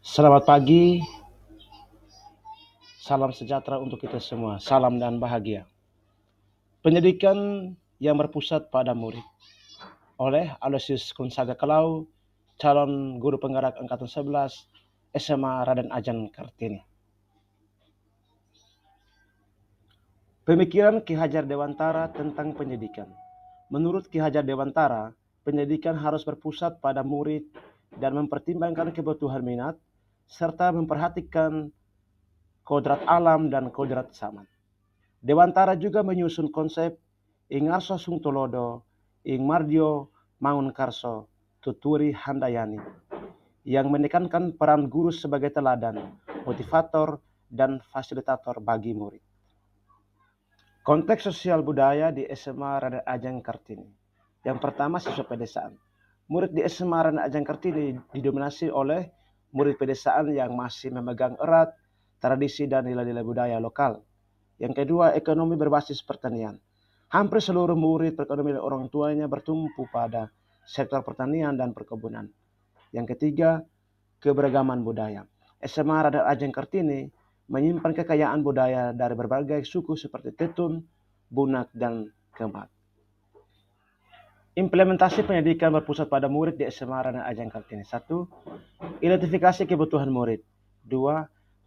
Selamat pagi, salam sejahtera untuk kita semua, salam dan bahagia. Pendidikan yang berpusat pada murid oleh Aloysius Gonzaga Kalau, calon guru penggerak Angkatan 11 SMA Raden Ajeng Kartini. Pemikiran Ki Hajar Dewantara tentang pendidikan. Menurut Ki Hajar Dewantara, pendidikan harus berpusat pada murid dan mempertimbangkan kebutuhan minat, serta memperhatikan kodrat alam dan kodrat zaman. Dewantara juga menyusun konsep ing ngarso sungtolodo, ing mardio mangunkarso, tuturi handayani, yang menekankan peran guru sebagai teladan, motivator, dan fasilitator bagi murid. Konteks sosial budaya di SMA Raden Ajeng Kartini. Yang pertama, siswa pedesaan. Murid di SMA Raden Ajeng Kartini didominasi oleh murid pedesaan yang masih memegang erat tradisi dan nilai-nilai budaya lokal. Yang kedua, ekonomi berbasis pertanian. Hampir seluruh murid perekonomian orang tuanya bertumpu pada sektor pertanian dan perkebunan. Yang ketiga, keberagaman budaya. SMA Raden Ajeng Kartini menyimpan kekayaan budaya dari berbagai suku seperti Tetun, Bunak, dan Kemak. Implementasi pendidikan berpusat pada murid di SMA Raden Ajeng Kartini. 1. Identifikasi kebutuhan murid. 2.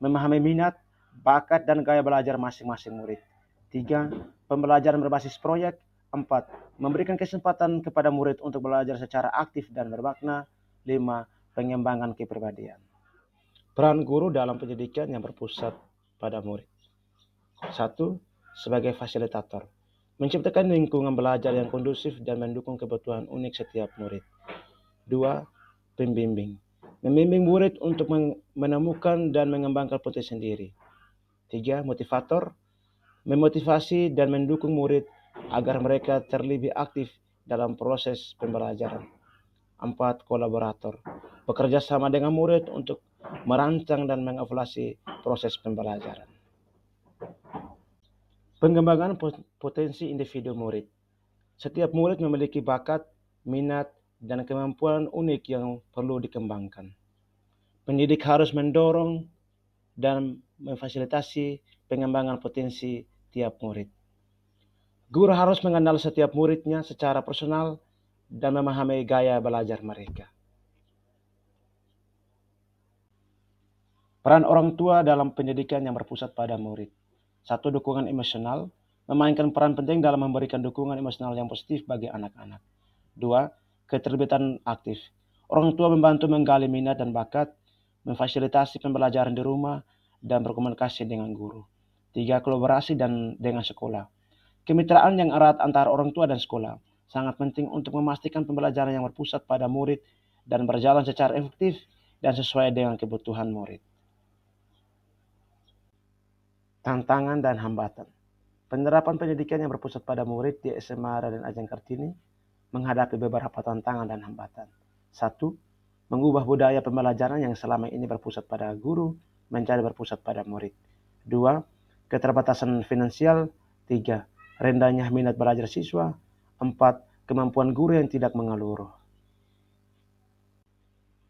Memahami minat, bakat, dan gaya belajar masing-masing murid. 3. Pembelajaran berbasis proyek. 4. Memberikan kesempatan kepada murid untuk belajar secara aktif dan bermakna. 5. Pengembangan kepribadian. Peran guru dalam pendidikan yang berpusat pada murid. 1. Sebagai fasilitator. Menciptakan lingkungan belajar yang kondusif dan mendukung kebutuhan unik setiap murid. 2. Pembimbing. Membimbing murid untuk menemukan dan mengembangkan potensi sendiri. 3. Motivator. Memotivasi dan mendukung murid agar mereka terlebih aktif dalam proses pembelajaran. 4. Kolaborator. Bekerja sama dengan murid untuk merancang dan mengevaluasi proses pembelajaran. Pengembangan potensi individu murid. Setiap murid memiliki bakat, minat, dan kemampuan unik yang perlu dikembangkan. Pendidik harus mendorong dan memfasilitasi pengembangan potensi tiap murid. Guru harus mengenal setiap muridnya secara personal dan memahami gaya belajar mereka. Peran orang tua dalam pendidikan yang berpusat pada murid. 1. Dukungan emosional. Memainkan peran penting dalam memberikan dukungan emosional yang positif bagi anak-anak. 2. Keterlibatan aktif. Orang tua membantu menggali minat dan bakat, memfasilitasi pembelajaran di rumah, dan berkomunikasi dengan guru. 3. Kolaborasi dengan sekolah. Kemitraan yang erat antara orang tua dan sekolah sangat penting untuk memastikan pembelajaran yang berpusat pada murid dan berjalan secara efektif dan sesuai dengan kebutuhan murid. Tantangan dan hambatan. Penerapan pendidikan yang berpusat pada murid di SMA Raden Ajeng Kartini menghadapi beberapa tantangan dan hambatan. 1. Mengubah budaya pembelajaran yang selama ini berpusat pada guru menjadi berpusat pada murid. 2. Keterbatasan finansial. 3. Rendahnya minat belajar siswa. 4. Kemampuan guru yang tidak menyeluruh.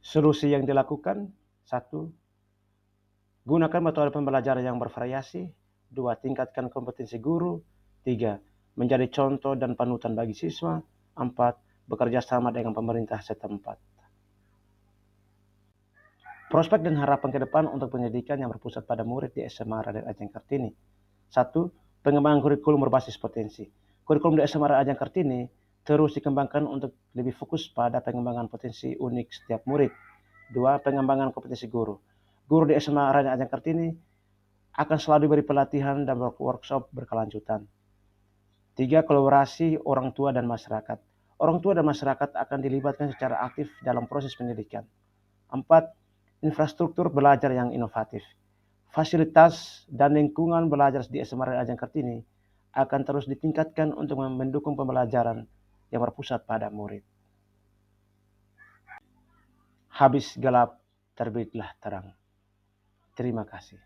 Solusi yang dilakukan. 1. Gunakan metode pembelajaran yang bervariasi. 2. Tingkatkan kompetensi guru. 3. Menjadi contoh dan panutan bagi siswa. 4. Bekerja sama dengan pemerintah setempat. Prospek dan harapan ke depan untuk pendidikan yang berpusat pada murid di SMA Raden Ajeng Kartini. 1. Pengembangan kurikulum berbasis potensi. Kurikulum di SMA Raden Ajeng Kartini terus dikembangkan untuk lebih fokus pada pengembangan potensi unik setiap murid. 2. Pengembangan kompetensi guru. Guru di SMA Raden Ajeng Kartini akan selalu diberi pelatihan dan workshop berkelanjutan. 3. Kolaborasi orang tua dan masyarakat. Orang tua dan masyarakat akan dilibatkan secara aktif dalam proses pendidikan. 4. Infrastruktur belajar yang inovatif. Fasilitas dan lingkungan belajar di SMA Raden Ajeng Kartini akan terus ditingkatkan untuk mendukung pembelajaran yang berpusat pada murid. Habis gelap, terbitlah terang. Terima kasih.